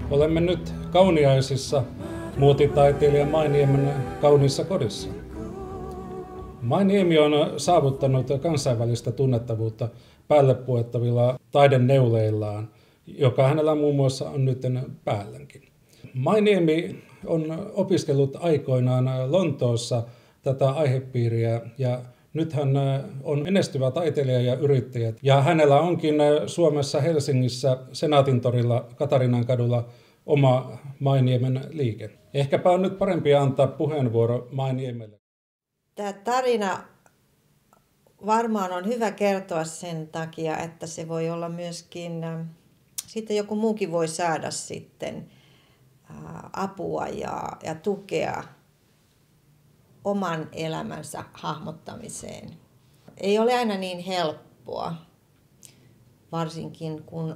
Olemme nyt Kauniaisissa muotitaiteilija Mainiemen kauniissa kodissa. Mainiemi on saavuttanut kansainvälistä tunnettavuutta päälle puettavilla taideneuleillaan, joka hänellä muun muassa on nyt päälläkin. Mainiemi on opiskellut aikoinaan Lontoossa tätä aihepiiriä ja nyt hän on menestyvä taiteilija ja yrittäjä. Ja hänellä onkin Suomessa Helsingissä Senaatintorilla Katarinankadulla oma Mainiemen liike. Ehkäpä on nyt parempi antaa puheenvuoro Mainiemelle. Tämä tarina varmaan on hyvä kertoa sen takia, että se voi olla myöskin, sitten joku muukin voi saada sitten apua ja tukea oman elämänsä hahmottamiseen. Ei ole aina niin helppoa, varsinkin kun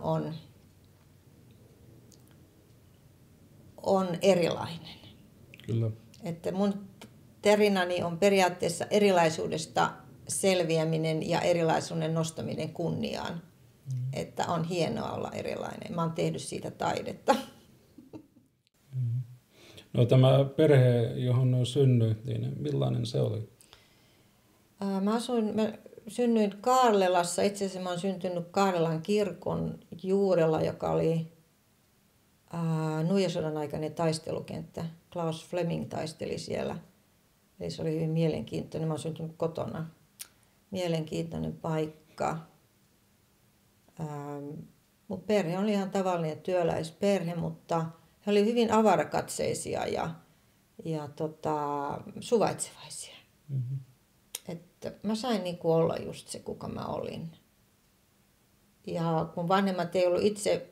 on erilainen. Kyllä. Että mun tarinani on periaatteessa erilaisuudesta selviäminen ja erilaisuuden nostaminen kunniaan. Että on hienoa olla erilainen. Mä oon tehnyt siitä taidetta. No tämä perhe, johon synnyit, niin millainen se oli? Mä synnyin Kaarlelassa. Itse asiassa mä oon syntynyt Kaarlelan kirkon juurella, joka oli Nuijasodan aikainen taistelukenttä. Klaus Fleming taisteli siellä. Eli se oli hyvin mielenkiintoinen. Mä oon syntynyt kotona. Mielenkiintoinen paikka. Mun perhe oli ihan tavallinen työläisperhe, mutta he oli hyvin avarakatseisia ja suvaitsevaisia. Mm-hmm. Että mä sain niinku olla just se, kuka mä olin. Ja kun vanhemmat ei ollut itse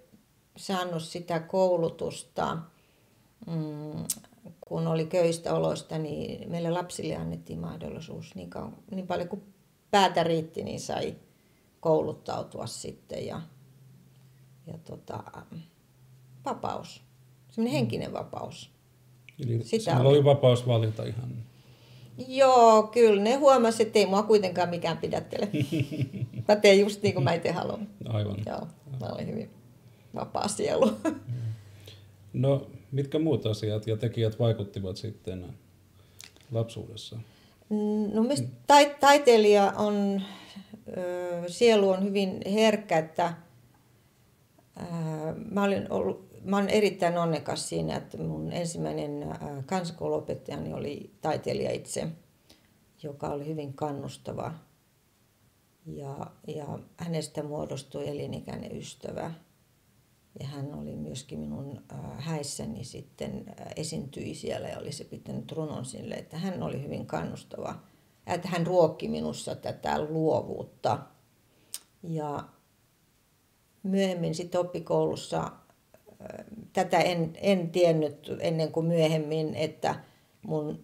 saanut sitä koulutusta, kun oli köyhistä oloista, niin meille lapsille annettiin mahdollisuus niin paljon kuin päätä riitti, niin sai kouluttautua sitten ja vapaus. Sellainen henkinen vapaus. Eli sinulla oli vapaus valita ihan. Joo, kyllä. Ne huomasi, että ei mua kuitenkaan mikään pidättele. Mä teen just niin kuin mä itse haluan. Aivan. Joo, mä olin hyvin vapaa sielu. No, mitkä muut asiat ja tekijät vaikuttivat sitten lapsuudessa? No, taiteilija on, sielu on hyvin herkkä, että mä olen erittäin onnekas siinä, että mun ensimmäinen kansakouluopettajani oli taiteilija itse, joka oli hyvin kannustava. Ja hänestä muodostui elinikäinen ystävä. Ja hän oli myöskin minun häissäni sitten esiintyi siellä ja olisi pitänyt runon sille, että hän oli hyvin kannustava. Että hän ruokki minussa tätä luovuutta. Ja myöhemmin sitten oppikoulussa, tätä en tiennyt ennen kuin myöhemmin, että mun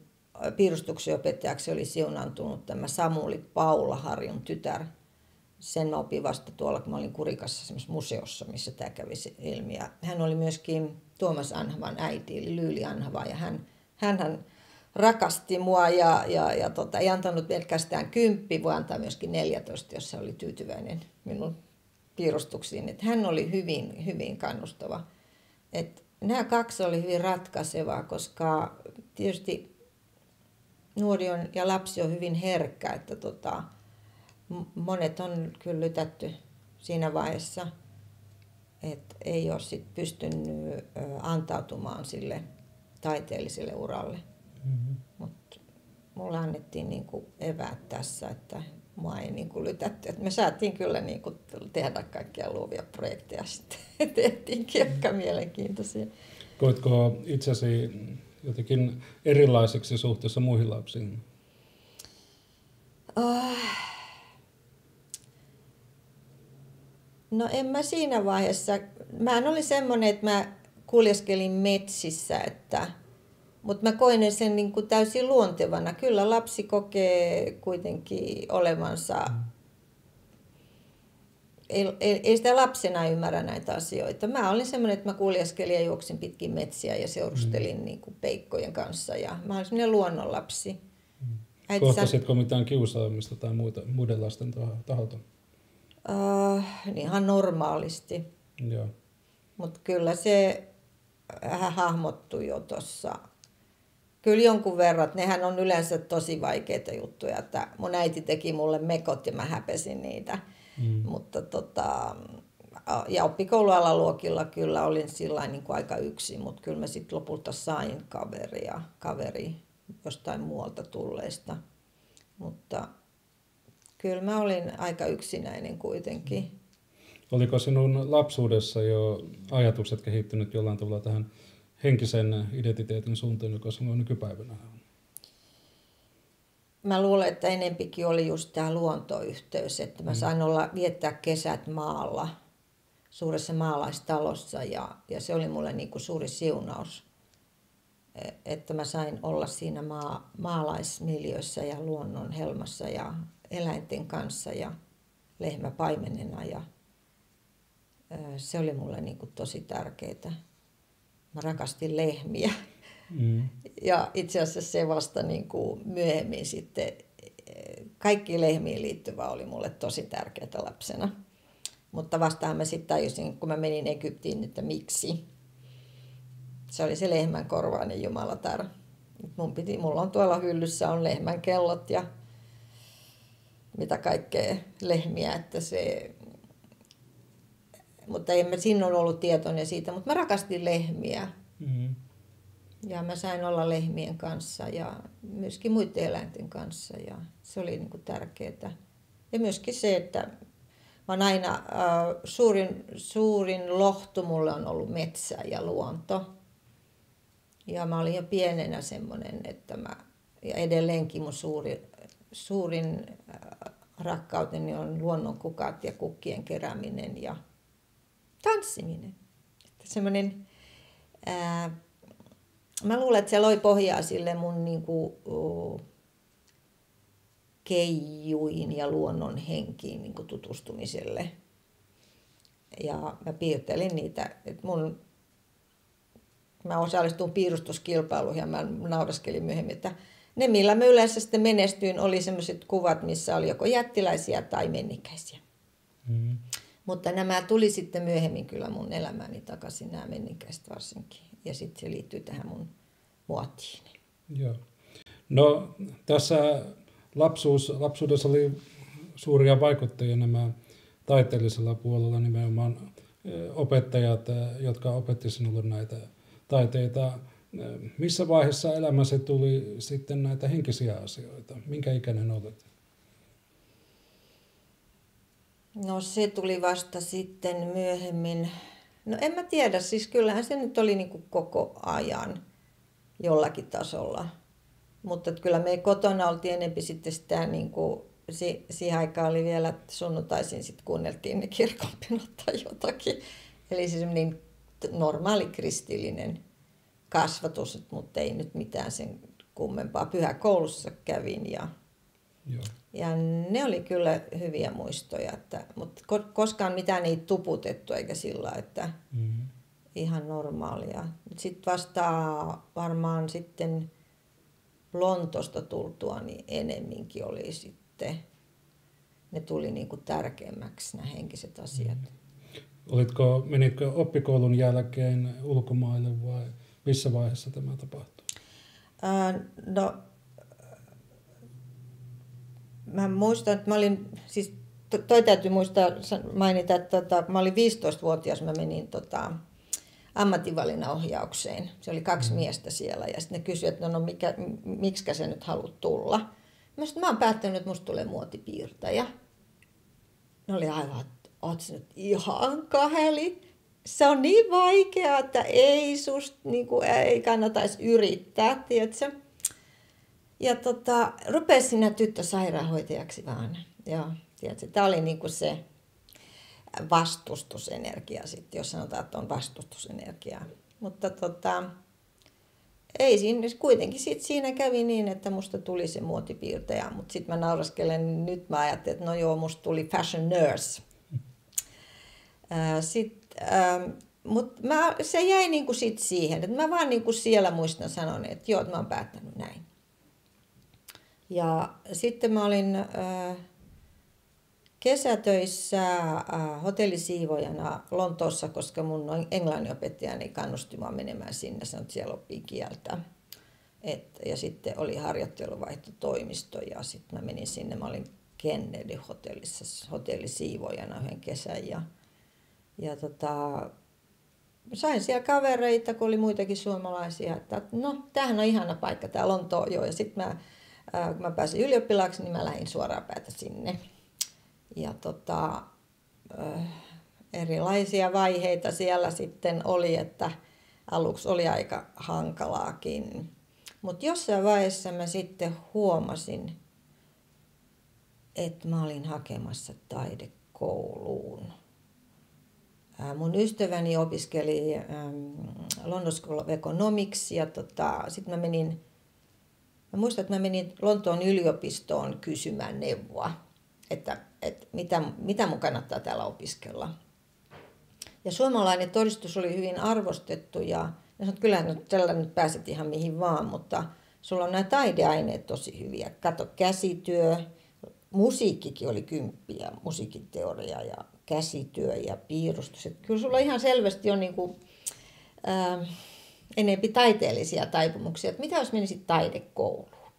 piirustuksen opettajaksi oli siunaantunut tämä Samuli Paulaharjun tytär. Sen mä opin vasta tuolla, kun mä olin Kurikassa semmoisessa museossa, missä tämä kävi ilmi. Ja hän oli myöskin Tuomas Anhavan äiti, eli Lyyli Anhava, ja hän rakasti mua ei antanut pelkästään 10, voi antaa myöskin 14, jos hän oli tyytyväinen minun piirustuksiin. Että hän oli hyvin, hyvin kannustava. Et nämä 2 oli hyvin ratkaisevaa, koska tietysti nuori on ja lapsi on hyvin herkkä, että monet on kyllä lytätty siinä vaiheessa, että ei ole sit pystynyt antautumaan sille taiteelliselle uralle. Mm-hmm. Mutta mulle annettiin niinku eväät tässä, että mua ei niinku lytätty. Et me saatiin kyllä niinku tehdä kaikkia luovia projekteja sitten. Tehtiinkin, jotka mielenkiintoisia. Koitko itsesi jotenkin erilaiseksi suhteessa muihin lapsiin? No en mä siinä vaiheessa. Mä olin semmoinen, että mä kuljeskelin metsissä, mutta mä koin sen niin kuin täysin luontevana. Kyllä lapsi kokee kuitenkin olevansa. Ei sitä lapsena ymmärrä näitä asioita. Mä olin semmoinen, että mä kuljeskelin ja juoksin pitkin metsiä ja seurustelin niin kuin peikkojen kanssa. Ja mä olin semmoinen luonnonlapsi. Kohtasitko mitään kiusaamista tai muiden lasten taholta? Ihan normaalisti. Joo. Mutta kyllä se hahmottui jo tuossa. Kyllä jonkun verran, että nehän on yleensä tosi vaikeita juttuja, että mun äiti teki mulle mekot ja mä häpesin niitä. Mutta ja oppikoulualaluokilla kyllä olin sillain niin kuin aika yksin, mutta kyllä mä sitten lopulta sain kaveri jostain muualta tulleista. Mutta kyllä mä olin aika yksinäinen kuitenkin. Oliko sinun lapsuudessa jo ajatukset kehittynyt jollain tavalla tähän henkisen identiteetin suuntaan, joka sinulla nykypäivänä on? Mä luulen, että enempikin oli just tämä luontoyhteys, että mä sain viettää kesät maalla, suuressa maalaistalossa ja se oli mulle niin kuin suuri siunaus, että mä sain olla siinä maalaismiljöissä ja luonnon helmassa ja eläinten kanssa ja lehmäpaimenena ja se oli mulle niin kuin tosi tärkeää. Mä rakastin lehmiä. Ja itse asiassa se vasta niin kuin myöhemmin sitten, kaikki lehmiin liittyvä oli mulle tosi tärkeää lapsena. Mutta vastaan mä sitten tajusin, kun mä menin Egyptiin, että miksi. Se oli se lehmän korvainen jumalatar. Mulla on tuolla hyllyssä on lehmän kellot ja mitä kaikkea lehmiä, että se. Mutta en mä siinä ole ollut tietoinen siitä, mutta mä rakastin lehmiä. Ja mä sain olla lehmien kanssa ja myöskin muiden eläinten kanssa ja se oli niin kuin tärkeää. Ja myöskin se, että mä oon aina, suurin lohtu mulle on ollut metsä ja luonto. Ja mä olin jo pienenä semmoinen, että ja edelleenkin mun suurin rakkauteni on luonnonkukat ja kukkien kerääminen ja tanssiminen. Että semmoinen, mä luulen, että se loi pohjaa sille mun niinku, keijuin ja luonnon henkiin niinku tutustumiselle. Ja mä piirtelin niitä, että mä osallistuin piirustuskilpailuihin ja mä nauraskelin myöhemmin, että ne millä mä yleensä sitten menestyin oli sellaiset kuvat, missä oli joko jättiläisiä tai menninkäisiä. Mutta nämä tuli sitten myöhemmin kyllä mun elämääni takaisin, nämä menninkäiset varsinkin. Ja sitten se liittyy tähän mun muotiin. Joo. No tässä lapsuudessa oli suuria vaikuttajia nämä taiteellisella puolella, nimenomaan opettajat, jotka opetti sinulle näitä taiteita. Missä vaiheessa elämäsi tuli sitten näitä henkisiä asioita? Minkä ikäinen olet? No se tuli vasta sitten myöhemmin. No en mä tiedä, siis kyllähän se nyt oli niin kuin koko ajan jollakin tasolla. Mutta kyllä me kotona oltiin enemmän sitten sitä, niin kuin, siihen aikaan oli vielä, että sunnuntaisin sitten kuunneltiin ne kirkonmenot tai jotakin. Eli se semmoinen normaali kristillinen kasvatus, mutta ei nyt mitään sen kummempaa. Pyhäkoulussa kävin Joo. ja ne oli kyllä hyviä muistoja, mutta koskaan mitään ei tuputettu eikä sillä, että ihan normaalia. Sitten vasta varmaan sitten Lontoosta tultua niin enemminkin oli sitten, ne tuli niin kuin tärkeämmäksi nämä henkiset asiat. Menitkö oppikoulun jälkeen ulkomaille vai missä vaiheessa tämä tapahtui? No, mä muistan, että mä olin, siis toi täytyy mainita, että mä olin 15-vuotias, mä menin ammatinvalinnaohjaukseen. Se oli 2 miestä siellä ja sitten ne kysyivät, että no miksikä sä nyt haluat tulla. Mä oon päättänyt, että musta tulee muotipiirtäjä. Ne oli aivan, että oot sä nyt ihan kaheli. Se on niin vaikeaa, että ei susta ei kannata edes yrittää, tiedätkö? Ja rupesin sinä tyttösairaanhoitajaksi vaan. Ja tiedätkö, tämä oli niin kuin se vastustusenergia sitten, jos sanotaan, että on vastustusenergiaa. Mutta ei siinä, kuitenkin siinä kävi niin, että musta tuli se muotipiirtäjä, mutta sitten mä nauraskelen, nyt mä ajattelin, että no joo, musta tuli fashion nurse. Mutta se jäi niinku sit siihen, että mä vaan niinku siellä muistan sanon, että joo, että mä oon päättänyt näin. Ja sitten mä olin kesätöissä hotellisiivojana Lontoossa, koska mun englanninopettajani kannusti mua menemään sinne, sanoi, että siellä oppii kieltä. Ja sitten oli harjoitteluvaihtotoimisto ja sitten mä menin sinne, mä olin Kennedy-hotellissa hotellisiivojana yhden kesän ja sain siellä kavereita, kun oli muitakin suomalaisia, että no tämähän on ihana paikka, tää Lontoo, joo. Ja sitten kun mä pääsin ylioppilaaksi, niin mä lähdin suoraan päätä sinne. Ja erilaisia vaiheita siellä sitten oli, että aluksi oli aika hankalaakin. Mutta jossain vaiheessa mä sitten huomasin, että mä olin hakemassa taidekouluun. Mun ystäväni opiskeli London School of Economics ja sitten mä muistan, että mä menin Lontoon yliopistoon kysymään neuvoa, että mitä mun kannattaa täällä opiskella. Ja suomalainen todistus oli hyvin arvostettu ja sanoin, että kyllähän tällä nyt pääset ihan mihin vaan, mutta sulla on nämä taideaineet tosi hyviä. Kato, käsityö, musiikkikin oli 10, musiikin teoria ja käsityö ja piirustus. Että kyllä sulla ihan selvästi on enempi taiteellisia taipumuksia, että mitä jos menisit taidekouluun.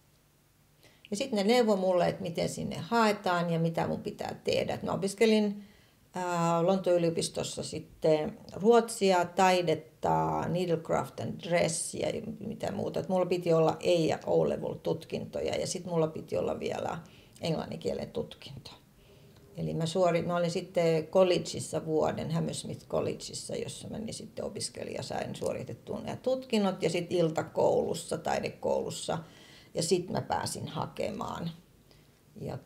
Ja sitten ne neuvoi mulle, että miten sinne haetaan ja mitä mun pitää tehdä. Mä opiskelin Lontoon yliopistossa sitten ruotsia, taidetta, needlecraft and dress ja mitä muuta. Et mulla piti olla A- ja O-level-tutkintoja ja sitten mulla piti olla vielä englanninkielen tutkinto. Eli mä olin sitten collegeissa vuoden, Hammersmith Collegeissa, jossa mä sitten opiskelin ja sain suoritettua nämä tutkinnot ja sitten iltakoulussa, taidekoulussa ja sitten mä pääsin hakemaan. Ja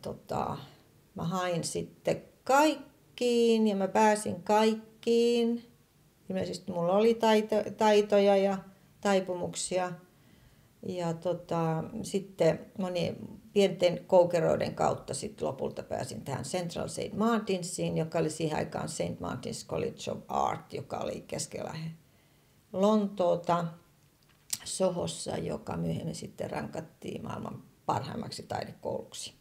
mä hain sitten kaikkiin ja mä pääsin kaikkiin. Ilmeisesti mulla oli taitoja ja taipumuksia. Ja sitten pienten koukeroiden kautta sitten lopulta pääsin tähän Central St. Martinsiin, joka oli siihen aikaan St. Martin's College of Art, joka oli keskellä Lontoota Sohossa, joka myöhemmin sitten rankattiin maailman parhaimmaksi taidekouluksi.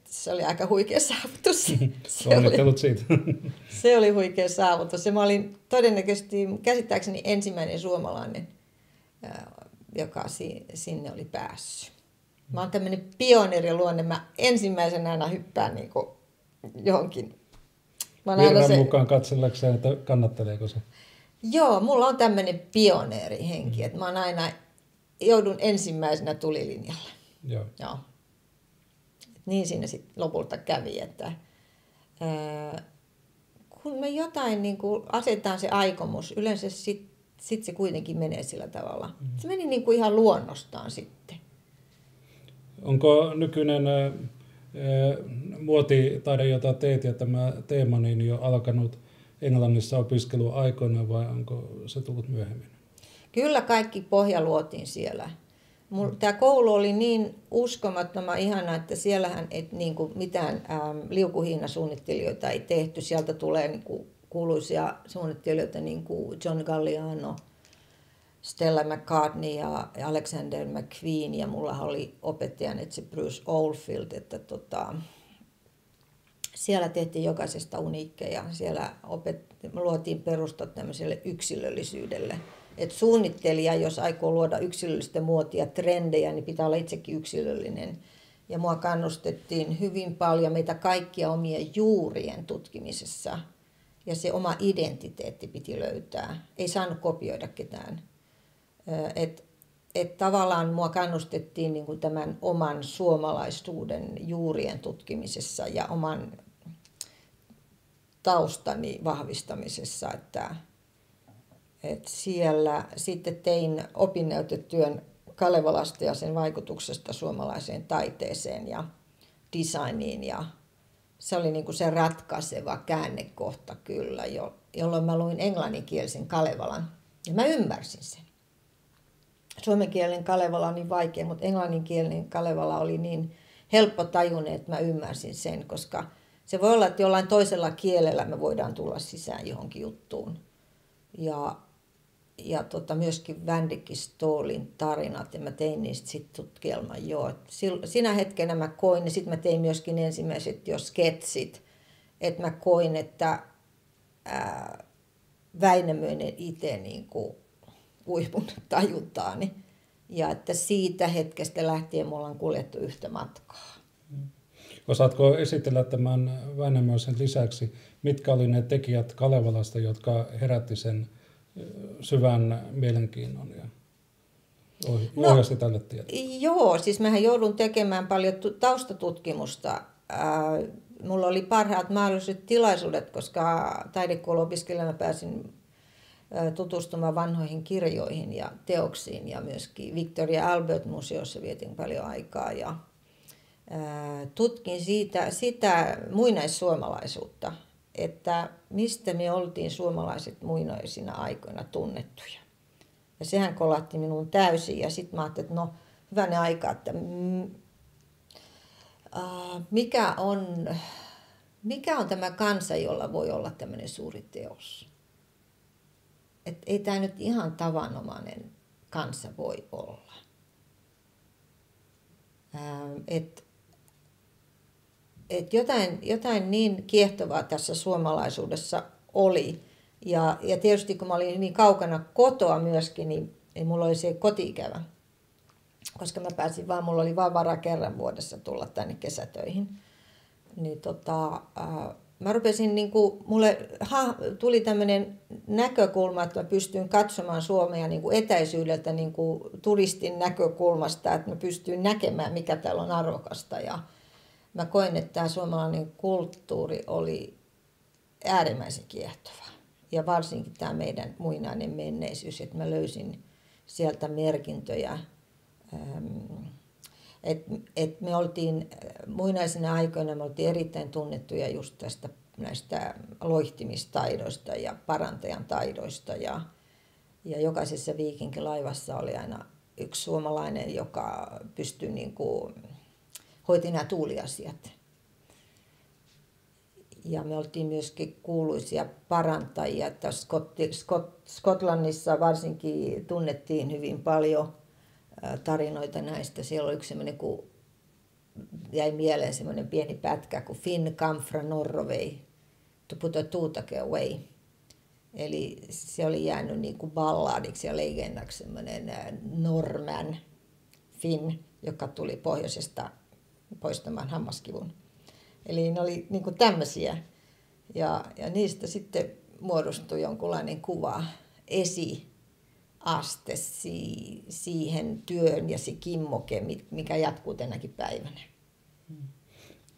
Se oli aika huikea saavutus. Onnittelut siitä. Se oli huikea saavutus. Mä olin todennäköisesti, käsittääkseni ensimmäinen suomalainen, joka sinne oli päässyt. Mä oon tämmöinen pioneeriluonne. Mä ensimmäisenä aina hyppään niin kuin johonkin. Virran mukaan katsellakseen, että kannatteleeko se? Joo, mulla on tämmöinen pioneerihenki, että mä oon aina joudun ensimmäisenä tulilinjalle. Joo. Niin siinä sitten lopulta kävi, että kun me jotain niin kuin asetetaan se aikomus, yleensä sit se kuitenkin menee sillä tavalla. Se meni niin kuin ihan luonnostaan sitten. Onko nykyinen muotitaide, jota teet ja tämä teema, niin jo alkanut Englannissa opiskeluaikoina vai onko se tullut myöhemmin? Kyllä kaikki pohja luotiin siellä. Tämä koulu oli niin uskomattoman ihana, että siellähän ei niinku mitään liukuhihnasuunnittelijoita ei tehty. Sieltä tulee niinku kuuluisia suunnittelijoita niin kuin John Galliano, Stella McCartney ja Alexander McQueen, ja mulla oli opettajana se Bruce Oldfield, että siellä tehtiin jokaisesta uniikkeja. Siellä luotiin perustat tämmöiselle yksilöllisyydelle. Et suunnittelija, jos aikoo luoda yksilöllistä muotia, trendejä, niin pitää olla itsekin yksilöllinen. Ja mua kannustettiin hyvin paljon meitä kaikkia omien juurien tutkimisessa. Ja se oma identiteetti piti löytää. Ei saanut kopioida ketään. Et tavallaan mua kannustettiin niin kuin tämän oman suomalaisuuden juurien tutkimisessa ja oman taustani vahvistamisessa. Että siellä sitten tein opinnäytetyön Kalevalasta ja sen vaikutuksesta suomalaiseen taiteeseen ja designiin. Ja se oli niin kuin se ratkaiseva käännekohta kyllä, jolloin mä luin englanninkielisen Kalevalan ja mä ymmärsin sen. Suomenkielinen Kalevala on niin vaikea, mutta englanninkielinen Kalevala oli niin helppo tajunne, että mä ymmärsin sen, koska se voi olla, että jollain toisella kielellä me voidaan tulla sisään johonkin juttuun. Ja myöskin Vändikin Stoolin tarinat, ja mä tein niistä sitten tutkielman Siinä hetkenä mä koin, ja sitten mä tein myöskin ensimmäiset sketsit, että mä koin, että Väinämöinen itse niin kuin uipunut tajuntaani, ja että siitä hetkestä lähtien me ollaan kuljettu yhtä matkaa. Osaatko esitellä tämän Väinämöisen lisäksi, mitkä oli ne tekijät Kalevalasta, jotka herätti sen syvän mielenkiinnon ja ohjasi tälle tielle? Joo, siis mähän joudun tekemään paljon taustatutkimusta. Mulla oli parhaat mahdolliset tilaisuudet, koska taidekouluopiskelijana pääsin tutustumaan vanhoihin kirjoihin ja teoksiin, ja myöskin Victoria Albert-museossa vietin paljon aikaa ja tutkin sitä muinaissuomalaisuutta, että mistä me oltiin suomalaiset muinaisina aikoina tunnettuja. Ja sehän kolahti minuun täysin, ja sitten mä ajattelin, että no hyvänä aika, että mikä on tämä kansa, jolla voi olla tämmöinen suuri teos. Et ei tämä nyt ihan tavanomainen kansa voi olla. Jotain niin kiehtovaa tässä suomalaisuudessa oli. Ja tietysti kun mä olin niin kaukana kotoa myöskin, niin mulla oli se koti-ikävä. Koska mulla oli vaan varaa kerran vuodessa tulla tänne kesätöihin. Niin mä rupesin, mulle tuli tämmöinen näkökulma, että mä pystyin katsomaan Suomea etäisyydeltä turistin näkökulmasta, että mä pystyin näkemään, mikä täällä on arvokasta. Ja mä koin, että tämä suomalainen kulttuuri oli äärimmäisen kiehtova. Ja varsinkin tämä meidän muinainen menneisyys, että mä löysin sieltä merkintöjä. Et me oltiin muinaisina aikoina erittäin tunnettuja just näistä loihtimistaidoista ja parantajan taidoista. Ja jokaisessa viikinkilaivassa oli aina yksi suomalainen, joka pystyi hoiti nämä tuuliasiat. Ja me oltiin myöskin kuuluisia parantajia, että Skotlannissa varsinkin tunnettiin hyvin paljon tarinoita näistä. Siellä oli yksi semmoinen, kun jäi mieleen semmoinen pieni pätkä, kuin Finn come from Norway to put a Tuutake away. Eli se oli jäänyt balladiksi ja legendaksi semmoinen Norman Finn, joka tuli pohjoisesta poistamaan hammaskivun. Eli ne oli tämmöisiä. Ja niistä sitten muodostui jonkunlainen kuva aste siihen työn ja se kimmoke, mikä jatkuu tänäkin päivänä.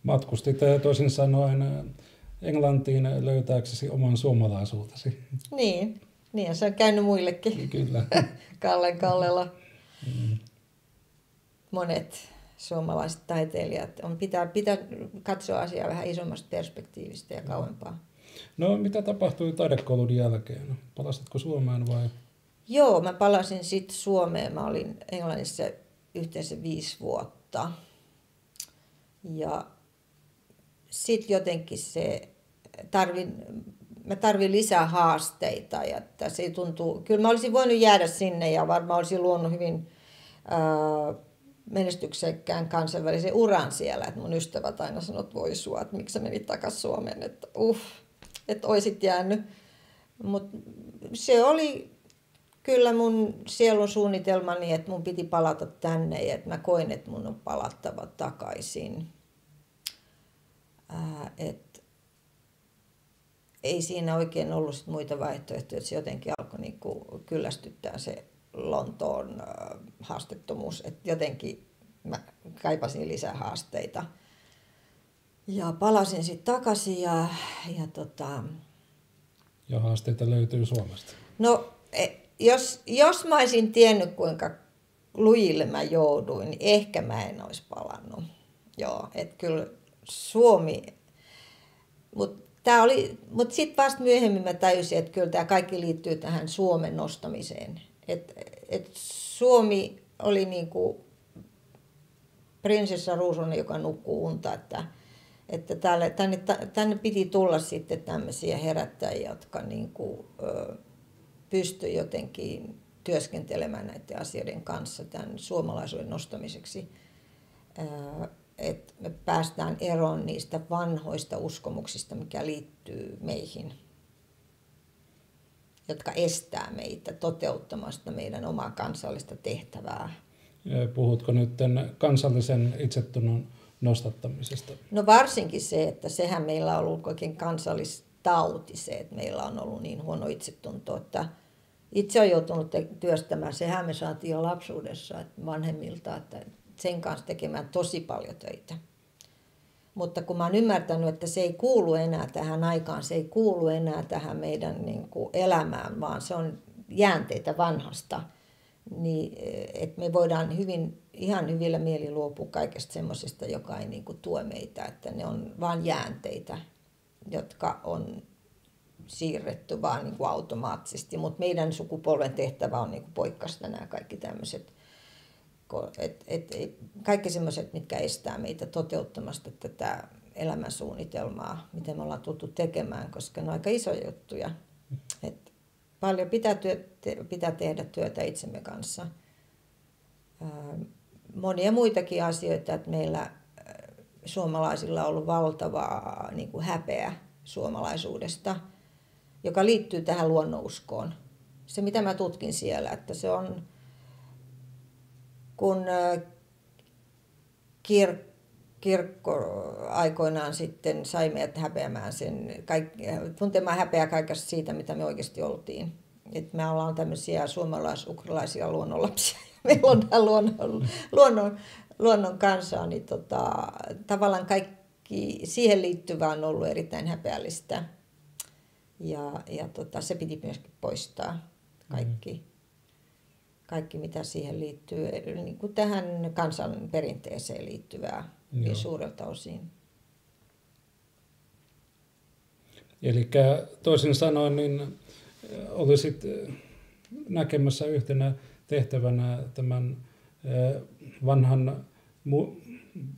Matkustit toisin sanoen Englantiin löytääksesi oman suomalaisuutesi. Niin se on käynyt muillekin. Kyllä. Kallella. Monet suomalaiset taiteilijat pitää katsoa asiaa vähän isommasta perspektiivistä ja kauempaa. No, mitä tapahtui taidekoulun jälkeen? Palasitko Suomeen vai? Joo, mä palasin sitten Suomeen. Mä olin Englannissa yhteensä 5 vuotta. Ja sitten jotenkin mä tarvin lisää haasteita. Ja että se tuntuu, kyllä mä olisin voinut jäädä sinne ja varmaan olisin luonut hyvin menestyksekkään kansainvälisen uran siellä. Että mun ystävät aina sanoo, että voi sua, että miksi sä menit takaisin Suomeen, että että oisit jäänyt. Mutta se oli kyllä mun sielun suunnitelmani, että mun piti palata tänne ja että mä koin, että mun on palattava takaisin. Ei siinä oikein ollut sit muita vaihtoehtoja, että se jotenkin alkoi niinku kyllästyttää se Lontoon haastettomuus, että jotenkin mä kaipasin lisää haasteita. Ja palasin sitten takaisin ja Ja haasteita löytyy Suomesta. No, jos mä olisin tiennyt, kuinka lujille mä jouduin, niin ehkä mä en olisi palannut. Joo, että kyllä Suomi, mutta sitten vasta myöhemmin mä tajusin, että kyllä tämä kaikki liittyy tähän Suomen nostamiseen. Et Suomi oli niinku prinsessa Ruusunen, joka nukkuu unta, että tänne piti tulla sitten tämmöisiä herättäjiä, jotka niinku, pystyi jotenkin työskentelemään näiden asioiden kanssa tämän suomalaisuuden nostamiseksi. Että me päästään eroon niistä vanhoista uskomuksista, mikä liittyy meihin, jotka estää meitä toteuttamasta meidän omaa kansallista tehtävää. Puhutko nyt kansallisen itsetunnon nostattamisesta? No varsinkin se, että sehän meillä on ollut oikein kansallistauti, se, että meillä on ollut niin huono itsetunto, että itse olen joutunut työstämään, sehän me saatiin jo lapsuudessa että vanhemmilta, että sen kanssa tekemään tosi paljon töitä. Mutta kun mä oon ymmärtänyt, että se ei kuulu enää tähän aikaan, se ei kuulu enää tähän meidän niin kuin elämään, vaan se on jäänteitä vanhasta, niin että me voidaan ihan hyvillä mieli luopua kaikesta semmoisesta, joka ei niin kuin tue meitä, että ne on vain jäänteitä, jotka on siirretty vaan niin kuin automaattisesti, mutta meidän sukupolven tehtävä on niin kuin poikkaista nämä kaikki tämmöiset, kaikki semmoiset, mitkä estää meitä toteuttamasta tätä elämänsuunnitelmaa, miten me ollaan tultu tekemään, koska ne on aika isoja juttuja. Et paljon pitää tehdä työtä itsemme kanssa. Monia muitakin asioita, että meillä suomalaisilla on ollut valtava niin kuin häpeä suomalaisuudesta, joka liittyy tähän luonnonuskoon. Se, mitä mä tutkin siellä, että se on, kun kirkko aikoinaan sitten sai meidät häpeämään tuntemaan häpeää kaikesta siitä, mitä me oikeasti oltiin. Et me ollaan tämmöisiä suomalais-ukrainalaisia luonnonlapsia. Meillä on tämä luonnon kansaa, niin tavallaan kaikki siihen liittyvä on ollut erittäin häpeällistä. Ja se piti myöskin poistaa kaikki mitä siihen liittyy, niin kuin tähän kansan perinteeseen liittyvää niin suurelta osin. Eli toisin sanoen, niin olisit näkemässä yhtenä tehtävänä tämän vanhan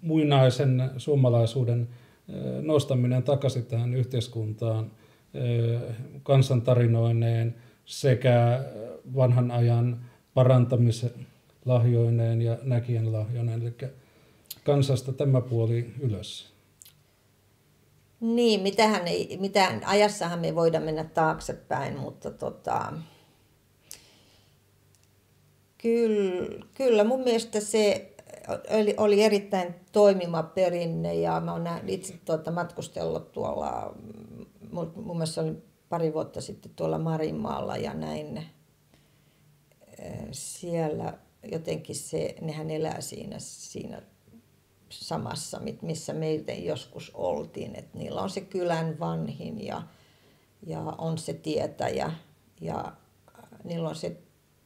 muinaisen suomalaisuuden nostaminen takaisin tähän yhteiskuntaan kansantarinoineen sekä vanhan ajan parantamisen lahjoineen ja näkijän lahjoineen, eli kansasta tämä puoli ylös. Niin, mitään ajassahan me ei voida mennä taaksepäin, mutta kyllä mun mielestä se oli erittäin toimiva perinne ja mä oon itse matkustellut tuolla, mun mielestä oli pari vuotta sitten tuolla Marinmaalla ja näin siellä jotenkin nehän elää siinä samassa, missä meitä joskus oltiin, että niillä on se kylän vanhin ja on se tietäjä ja niillä on se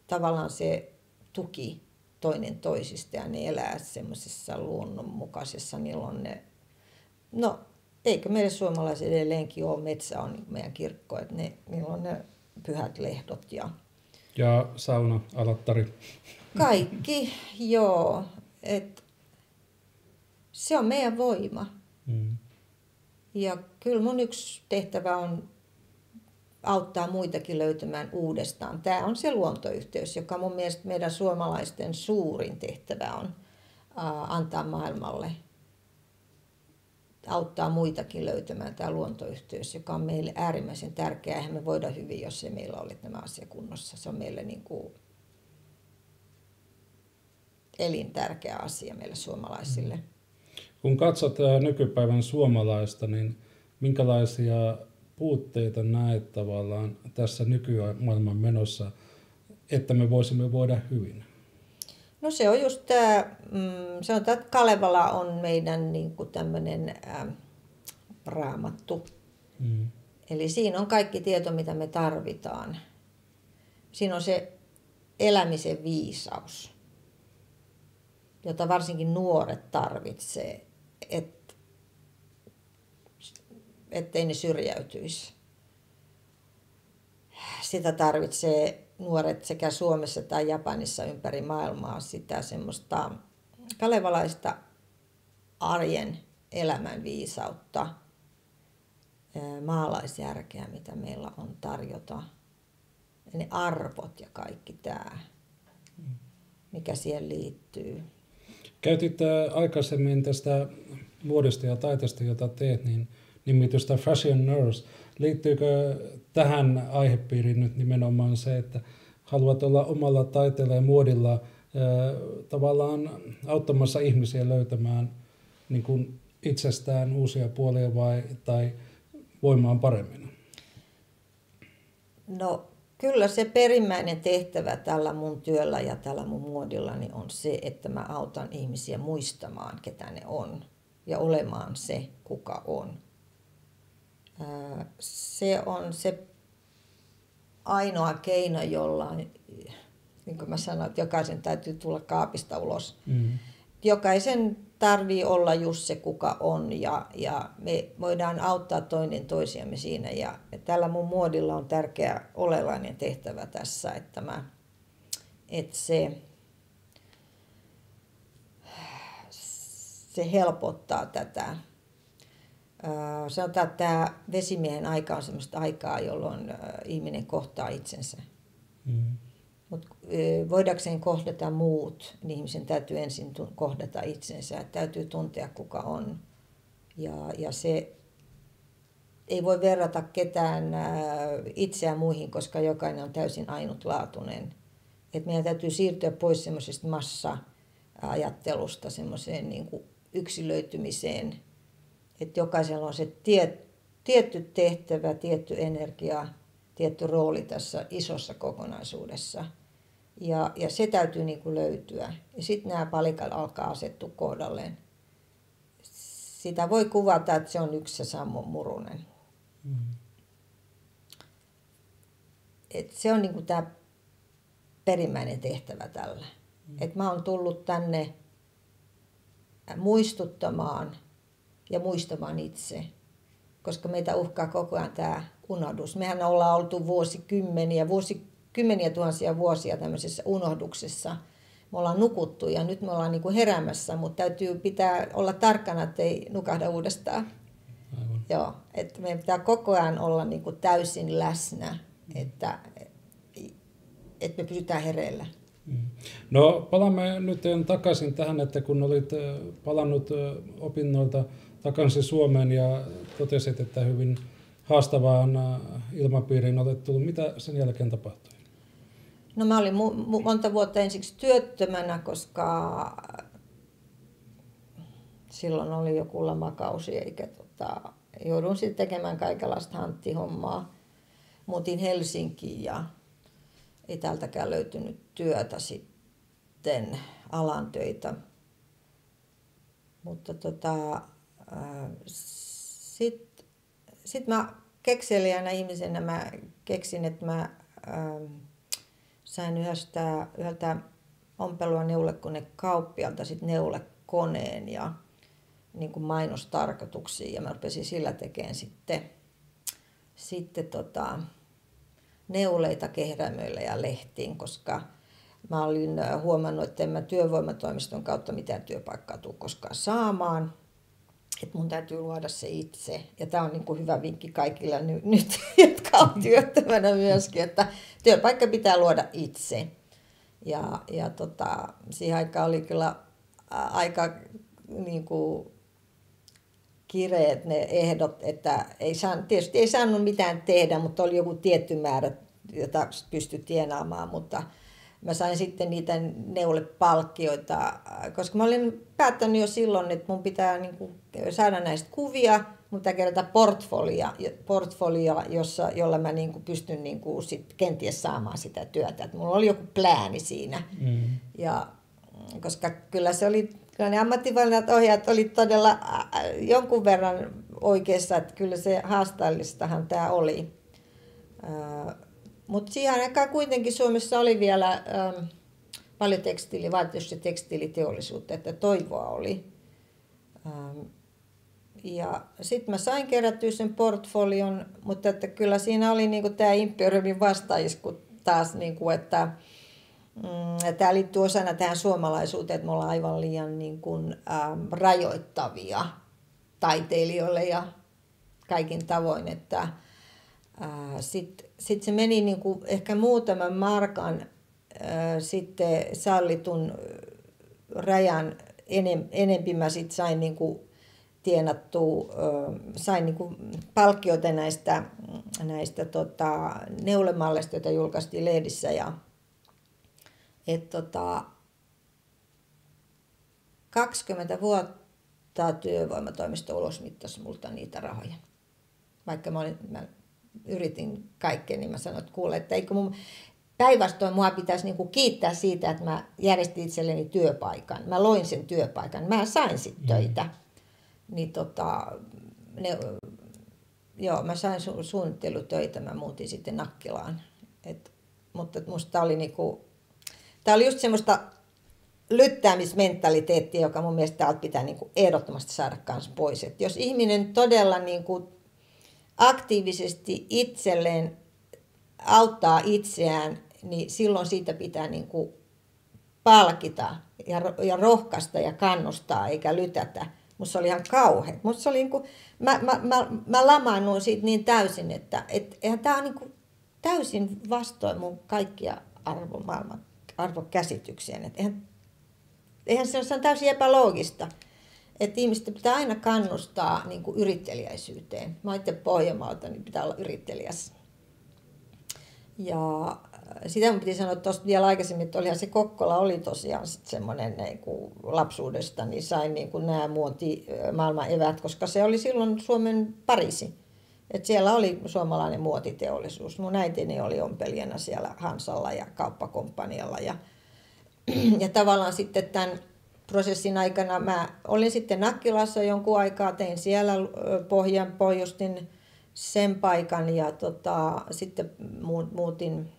tavallaan se tuki toinen toisista ja ne elää semmoisessa luonnonmukaisessa, niillä on ne, no eikö meidän suomalaiset edelleenkin ole, metsä on meidän kirkko, että niillä on ne pyhät lehdot ja sauna, alattari. Kaikki, joo. Se on meidän voima. Ja kyllä mun yksi tehtävä on auttaa muitakin löytämään uudestaan. Tämä on se luontoyhteys, joka mun mielestä meidän suomalaisten suurin tehtävä on antaa maailmalle. Auttaa muitakin löytämään tämä luontoyhteys, joka on meille äärimmäisen tärkeää. Eihän me voida hyvin, jos ei meillä ole nämä asiat kunnossa. Se on meille niin kuin elintärkeä asia meille suomalaisille. Kun katsot nykypäivän suomalaista, niin minkälaisia puutteita näet tavallaan tässä nykymaailman menossa, että me voisimme voida hyvin? No se on just tämä, sanotaan, että Kalevala on meidän niin kuin tämmöinen raamattu. Eli siinä on kaikki tieto, mitä me tarvitaan. Siinä on se elämisen viisaus, jota varsinkin nuoret tarvitsee, ettei ne syrjäytyisi. Sitä tarvitsee nuoret sekä Suomessa että Japanissa ympäri maailmaa, sitä semmoista kalevalaista arjen elämän viisautta, maalaisjärkeä, mitä meillä on tarjota. Ja ne arvot ja kaikki tämä, mikä siihen liittyy. Käytit aikaisemmin tästä muodista ja taiteesta, jota teet, niin nimitystä Fashion Nurse. Liittyykö tähän aihepiiriin nyt nimenomaan se, että haluat olla omalla taiteella ja muodilla tavallaan auttamassa ihmisiä löytämään niin kuin itsestään uusia puolia tai voimaan paremmin? No kyllä se perimmäinen tehtävä tällä mun työllä ja tällä mun muodillani on se, että mä autan ihmisiä muistamaan, ketä ne on ja olemaan se, kuka on. Se on se ainoa keino, jolla, niin kuin mä sanoin, että jokaisen täytyy tulla kaapista ulos. Jokaisen tarvii olla just se, kuka on, ja me voidaan auttaa toinen toisiamme siinä. Ja tällä mun muodilla on tärkeä oleellinen tehtävä tässä, että se helpottaa tätä. Sanotaan, että tämä vesimiehen aika on sellaista aikaa, jolloin ihminen kohtaa itsensä. Mutta voidakseen kohdata muut, niin ihmisen täytyy ensin kohdata itsensä. Täytyy tuntea, kuka on. Ja se ei voi verrata ketään itseään muihin, koska jokainen on täysin ainutlaatuinen. Et meidän täytyy siirtyä pois semmoisesta massa-ajattelusta semmoiseen niin kuin yksilöitymiseen. Että jokaisella on se tietty tehtävä, tietty energia, tietty rooli tässä isossa kokonaisuudessa. Ja se täytyy niin kuin löytyä. Ja sitten nämä palikat alkaa asettua kohdalleen. Sitä voi kuvata, että se on yksi ja sama murunen. Et se on niin kuin tämä perimmäinen tehtävä tällä. Että mä oon tullut tänne muistuttamaan ja muistamaan itse, koska meitä uhkaa koko ajan tämä unohdus. Mehän ollaan oltu kymmeniä tuhansia vuosia tämmöisessä unohduksessa. Me ollaan nukuttu ja nyt me ollaan niin kuin heräämässä, mutta pitää olla tarkkana, ettei nukahda uudestaan. Aivan. Joo, että meidän pitää koko ajan olla niin kuin täysin läsnä, että me pysytään hereillä. No palaamme nyt takaisin tähän, että kun olit palannut opinnoilta takaisin Suomeen ja totesit, että hyvin haastavaan ilmapiiriin olet tullut. Mitä sen jälkeen tapahtui? No mä olin monta vuotta ensiksi työttömänä, koska silloin oli joku lamakausi, eikä joudun sitten tekemään kaikenlaista hanttihommaa. Muutin Helsinkiin ja ei täältäkään löytynyt työtä sitten, alan töitä. Mutta sit mä kekseliänä ihmisenä mä keksin, että mä sain yhdeltä ompelu- ja neulekonekauppialta sit neulekoneen ja niin kuin mainostarkoituksiin ja mä rupesin sillä tekemään sitten neuleita kehrämöillä ja lehtiin, koska Mä olin huomannut, että en mä työvoimatoimiston kautta mitään työpaikkaa tule koskaan saamaan. Että mun täytyy luoda se itse. Ja tämä on niin kuin hyvä vinkki kaikille nyt, jotka on työttömänä myöskin, että työpaikka pitää luoda itse. Ja siihen aikaan oli kyllä aika niin kuin kireet ne ehdot, että tietysti ei saanut mitään tehdä, mutta oli joku tietty määrä, jota pystyi tienaamaan, mutta mä sain sitten niitä neulepalkkioita, koska mä olin päättänyt jo silloin, että mun pitää niin kuin saada näistä kuvia, mun pitää kerätä portfolio, jolla mä niin kuin pystyn niin kuin sit kenties saamaan sitä työtä. Et mulla oli joku plääni siinä. Ja, koska kyllä ne ammattivalinnat ohjaajat oli todella jonkun verran oikeassa, että kyllä se haasteellistahan tämä oli. Mutta siihen aikaan kuitenkin Suomessa oli vielä paljon vaatetus- ja tekstiiliteollisuutta, että toivoa oli. Ja sitten mä sain kerättyä sen portfolion, mutta että kyllä siinä oli niinku tämä Imperiumin vastaisku taas, niinku, että tämä liittyy osana tähän suomalaisuuteen, että me ollaan aivan liian niinku, rajoittavia taiteilijoille ja kaikin tavoin, että sitten se meni niinku ehkä muutaman markan sitten sallitun rajan enempi mä sitten sain niinku tienattua, sain niinku palkkioita näistä neulemalleista, joita julkaistiin lehdissä. Ja, 20 vuotta työvoimatoimisto ulosmittasi multa niitä rahoja. Vaikka mä yritin kaikkea, niin mä sanoin, että kuule, että eikö mun päinvastoin mua pitäisi niinku kiittää siitä, että mä järjestin itselleni työpaikan. Mä loin sen työpaikan. Mä sain sitten töitä. Niin mä sain suunnittelutöitä. Mä muutin sitten Nakkilaan. Mutta musta oli niinku, tää oli just semmoista lyttäämismentaliteettia, joka mun mielestä täältä pitää niinku ehdottomasti saada kans pois. Et jos ihminen todella niinku aktiivisesti itselleen auttaa itseään, niin silloin siitä pitää niin kuin palkita ja rohkaista ja kannustaa eikä lytätä. Musta oli ihan kauhea. Musta oli niin kuin, mä lamaannuin siitä niin täysin, että eihän tämä on niin kuin täysin vastoin mun kaikkia arvokäsityksiä. Eihän se ole täysin epäloogista. Että ihmistä pitää aina kannustaa niin kuin yritteliäisyyteen. Mä itse Pohjanmaalta, niin pitää olla yritteliäs. Ja sitä mun piti sanoa tuosta vielä aikaisemmin, että olihan se Kokkola oli tosiaan semmoinen niin kuin lapsuudesta, niin sain niin kuin nämä maailman evät, koska se oli silloin Suomen Pariisi. Että siellä oli suomalainen muotiteollisuus. Mun äitini oli ompelijana siellä Hansalla ja Kauppakomppanialla. Ja tavallaan sitten tämän prosessin aikana mä olin sitten Nakkilassa jonkun aikaa, tein siellä pohjustin sen paikan ja sitten muutin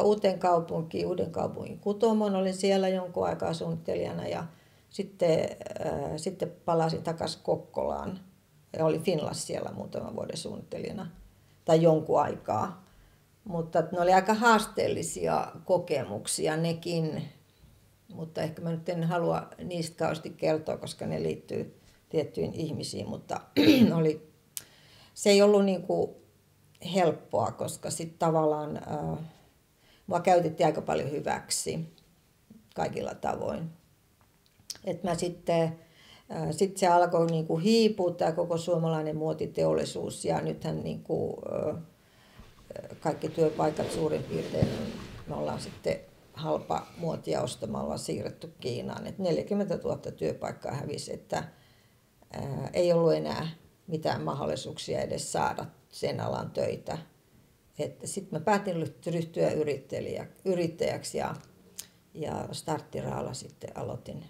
Uudenkaupungin Kutomon, olin siellä jonkun aikaa suunnittelijana ja sitten palasin takaisin Kokkolaan ja olin Finlas siellä muutaman vuoden suunnittelijana tai jonkun aikaa. Mutta ne oli aika haasteellisia kokemuksia nekin. Mutta ehkä mä nyt en halua niistä kauheasti kertoa, koska ne liittyy tiettyihin ihmisiin, mutta se ei ollut niin kuin helppoa, koska sitten tavallaan mua käytettiin aika paljon hyväksi kaikilla tavoin. Et mä sitten se alkoi niin kuin hiipua tämä koko suomalainen muotiteollisuus ja nythän niin kuin kaikki työpaikat suurin piirtein me ollaan sitten halpa muotia ostamalla siirretty Kiinaan. Et 40 000 työpaikkaa hävisi, että ei ollut enää mitään mahdollisuuksia edes saada sen alan töitä. Sitten mä päätin ryhtyä yrittäjäksi ja starttiraalla sitten aloitin.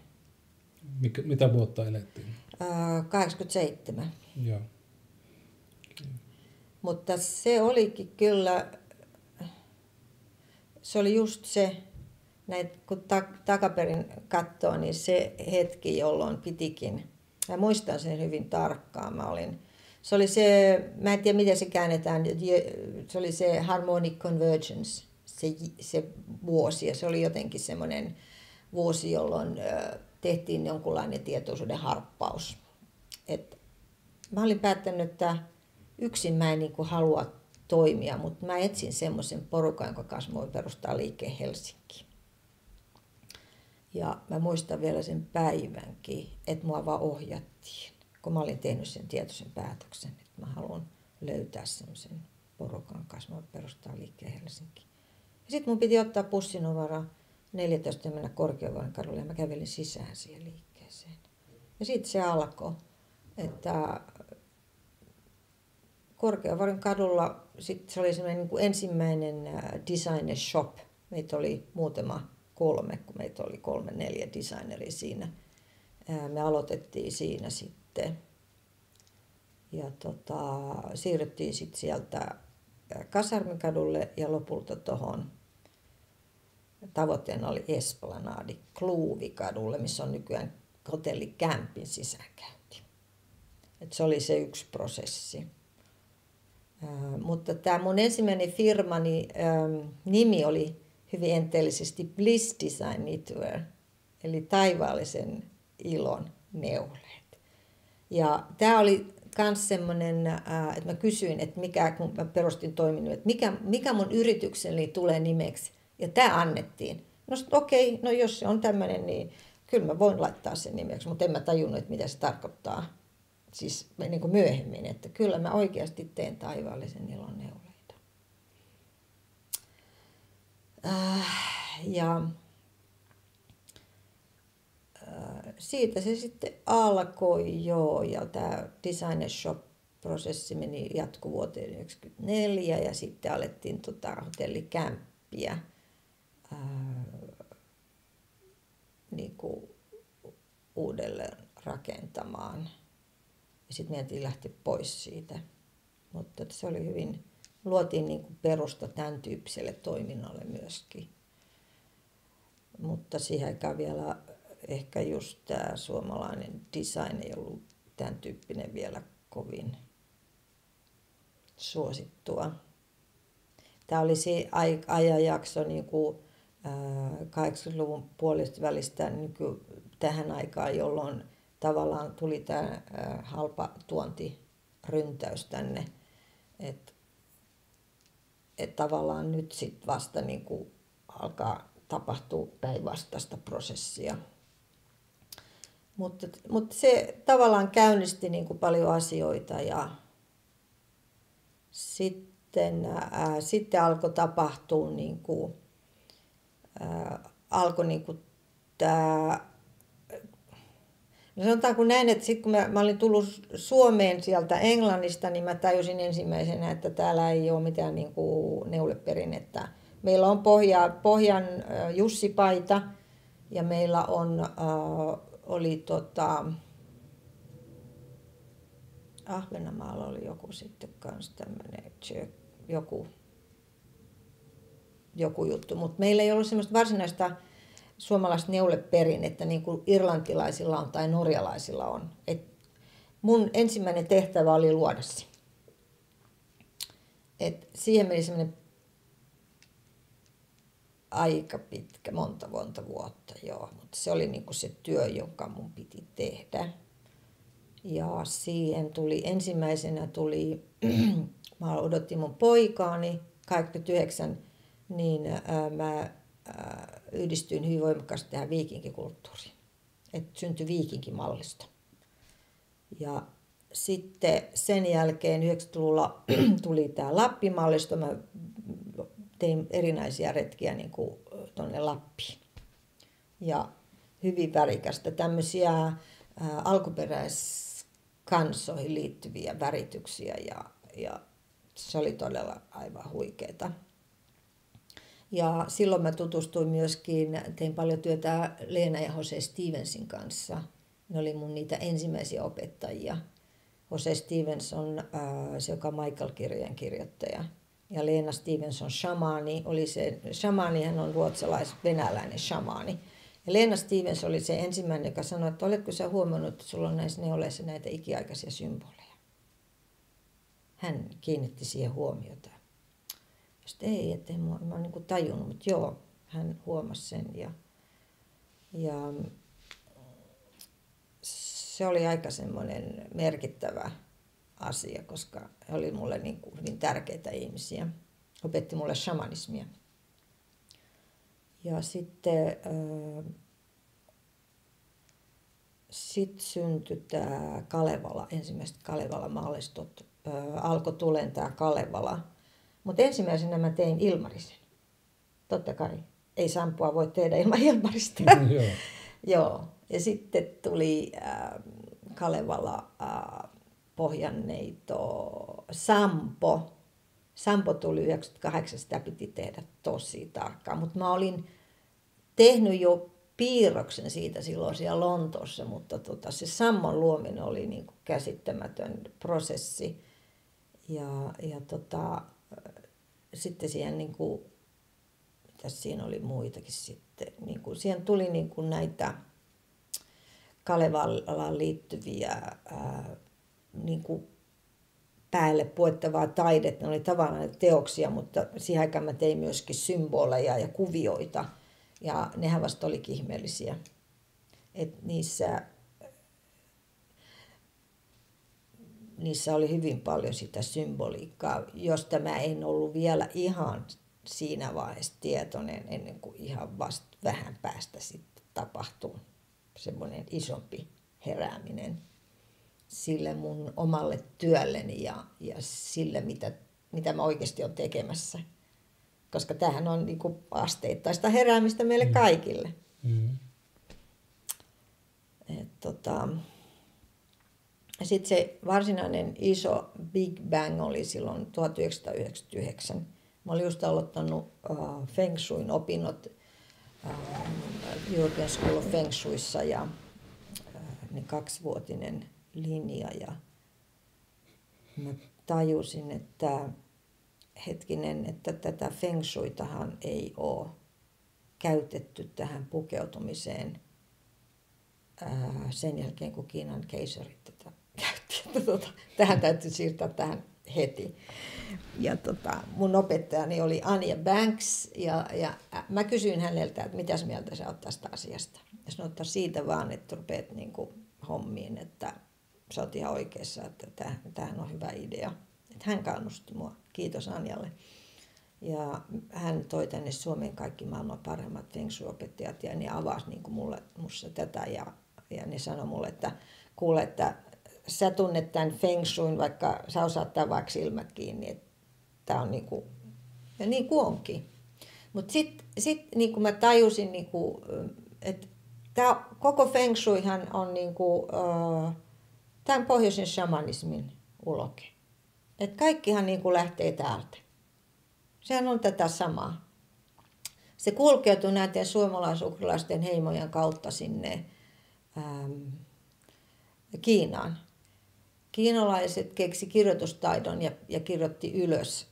Mitä vuotta elettiin? 87. Joo. Mutta se olikin kyllä, se oli just se, kun takaperin katsoo, niin se hetki, jolloin pitikin. Mä muistan sen hyvin tarkkaan. Se oli se, mä en tiedä miten se käännetään, se oli se harmonic convergence. se vuosi. Ja se oli jotenkin semmoinen vuosi, jolloin tehtiin jonkunlainen tietoisuuden harppaus. Et mä olin päättänyt, että yksin mä en niin kuin halua toimia, mutta mä etsin semmoisen porukan, jonka kanssa voin perustaa liikkeen Helsinkiin. Ja mä muistan vielä sen päivänkin, että mua vaan ohjattiin, kun mä olin tehnyt sen tietoisen päätöksen, että mä haluan löytää semmoisen porukan kanssa, mä voin perustaa liikkeen Helsinkiin. Ja sitten mun piti ottaa bussinumero 14 ja mennä Korkeavuoren kadulle ja mä kävelin sisään siihen liikkeeseen. Ja sitten se alkoi, että Korkeavuoren kadulla sit se oli semmoinen niin kuin ensimmäinen designer shop. Meitä oli kolme, kun meitä oli 3-4 designeria siinä. Me aloitettiin siinä sitten. Ja siirryttiin sitten sieltä Kasarmikadulle ja lopulta tuohon tavoitteena oli Esplanadi Kluuvikadulle, missä on nykyään hotelli Kämpin sisäänkäynti. Et se oli se yksi prosessi. Mutta tämä mun ensimmäinen firmani nimi oli hyvin enteellisesti Bliss Design Knitwear, eli taivaallisen ilon neuleet. Ja tämä oli myös semmoinen, että mä kysyin, että kun mä perustin toiminut, että mikä mun yritykseni tulee nimeksi. Ja tämä annettiin. No okei, no jos se on tämmöinen, niin kyllä mä voin laittaa sen nimeksi, mutta en mä tajunnut, että mitä se tarkoittaa. Siis niin kuin myöhemmin, että kyllä mä oikeasti teen taivaallisen ilon neuleita. Siitä se sitten alkoi jo, ja tämä Designer Shop-prosessi jatkui vuoteen 1994, ja sitten alettiin hotellikämppiä niin kuin uudelleen rakentamaan. Ja sitten meidän lähti pois siitä. Mutta se oli hyvin, luotiin niin kuin perusta tämän tyyppiselle toiminnalle myöskin. Mutta siihen aikaan vielä ehkä just tämä suomalainen design ei ollut tämän tyyppinen vielä kovin suosittua. Tämä oli se ajanjakso niin kuin 80-luvun puolesta välistä tähän aikaan, jolloin tavallaan tuli tämä halpa tuontiryntäys tänne, että tavallaan nyt sitten vasta niin kuin alkaa tapahtua päinvastaista prosessia. Mutta se tavallaan käynnisti niin kuin paljon asioita, ja sitten alkoi tapahtua niin kuin, tämä, no sanotaanko näin, että sitten kun mä olin tullut Suomeen sieltä Englannista, niin mä tajusin ensimmäisenä, että täällä ei ole mitään niin kuin neuleperinnettä. Meillä on Pohjan Jussi-paita, ja meillä oli Ahvenanmaalla oli joku sitten kanssa tämmöinen joku juttu, mutta meillä ei ollut semmoista varsinaista suomalaista neuleperinnettä niin kuin irlantilaisilla on tai norjalaisilla on. Et mun ensimmäinen tehtävä oli luoda se. Et siihen meni semmoinen aika pitkä, monta vuotta, joo. Mutta se oli niinku se työ, joka mun piti tehdä. Ja siihen ensimmäisenä mä odotin mun poikaani 89, niin mä yhdistyin hyvin voimakkaasti tähän viikinkikulttuuriin. Että syntyi viikinkimallisto. Ja sitten sen jälkeen 90-luvulla tuli tämä Lappimallisto. Mä tein erinäisiä retkiä niin kuin tuonne Lappiin. Ja hyvin värikästä tämmöisiä alkuperäiskansoihin liittyviä värityksiä, ja se oli todella aivan huikeeta. Ja silloin mä tutustuin myöskin, tein paljon työtä Leena ja Jose Stevensin kanssa. Ne oli mun niitä ensimmäisiä opettajia. Jose Stevens on se, joka on Michael-kirjojen kirjoittaja. Ja Leena Stevenson shamaani, hän on ruotsalais-venäläinen shamaani. Ja Leena Stevens oli se ensimmäinen, joka sanoi, että oletko sä huomannut, että sulla on näissä neuleissa näitä ikiaikaisia symboleja. Hän kiinnitti siihen huomiota. Sitten ei, ettei mä oon niin kuin tajunnut, mutta joo, hän huomasi sen ja se oli aika semmoinen merkittävä asia, koska he oli mulle niin kuin hyvin tärkeitä ihmisiä. Opetti mulle shamanismia. Ja sitten syntyi tämä Kalevala, ensimmäiset Kalevala-mallistot. Alkoi tulemaan tämä Kalevala. Mutta ensimmäisenä mä tein Ilmarisen. Totta kai. Ei sampua voi tehdä ilman Ilmarista. Joo. Ja sitten tuli Kalevala, Pohjanneito, Sampo. Sampo tuli 98, sitä piti tehdä tosi tarkkaan. Mutta mä olin tehnyt jo piirroksen siitä silloin siellä Lontoossa, mutta se sammon luominen oli niin kuin käsittämätön prosessi. Ja sitten siihen, niin kuin, mitäs siinä oli muitakin sitten, niin kuin, siihen tuli niin kuin näitä Kalevalaan liittyviä niin kuin päälle puettavaa taidetta. Ne oli tavallaan teoksia, mutta siihen aikaan mä tein myöskin symboleja ja kuvioita. Ja nehän vasta olikin ihmeellisiä. Et niissä oli hyvin paljon sitä symboliikkaa, josta mä en ollut vielä ihan siinä vaiheessa tietoinen, ennen kuin ihan vasta vähän päästä sitten tapahtui semmoinen isompi herääminen sille mun omalle työlleni ja sille, mitä mä oikeasti olen tekemässä. Koska tämähän on niin kuin asteittaista heräämistä meille kaikille. Sitten se varsinainen iso Big Bang oli silloin 1999. Mä olin just aloittanut Feng Shuin opinnot European School of Feng Shuissa ja niin 2-vuotinen linja. Ja mä tajusin, että että tätä Feng Shuitahan ei ole käytetty tähän pukeutumiseen sen jälkeen, kun Kiinan keisarit tätä käytti. Tähän täytyy siirtää tähän heti. Ja mun opettajani oli Anja Banks ja mä kysyin häneltä, että mitäs mieltä sä oot tästä asiasta. Ja sanoi, että siitä vaan, että rupeat niin kuin hommiin, että sä oot ihan oikeassa, että tämähän on hyvä idea. Että hän kannusti mua. Kiitos Anjalle. Ja hän toi tänne Suomeen kaikki maailman parhaimmat Feng Shui-opettajat ja ne avasi niin kuin musta tätä ja ne sanoi mulle, että kuule, että sä tunnet tämän Feng Shuin, vaikka sä osaat tämän vaikka silmät kiinni, että tää on niin kuin, ja niin kuin onkin. Mutta sit niin kuin mä tajusin, niin kuin, että tää koko Feng Shuihan on niin kuin, tämän pohjoisen shamanismin uloke. Että kaikkihan niin kuin lähtee täältä. Sehän on tätä samaa. Se kulkeutuu näiden suomalais-ukrilaisten heimojen kautta sinne Kiinaan. Kiinalaiset keksi kirjoitustaidon ja kirjoitti ylös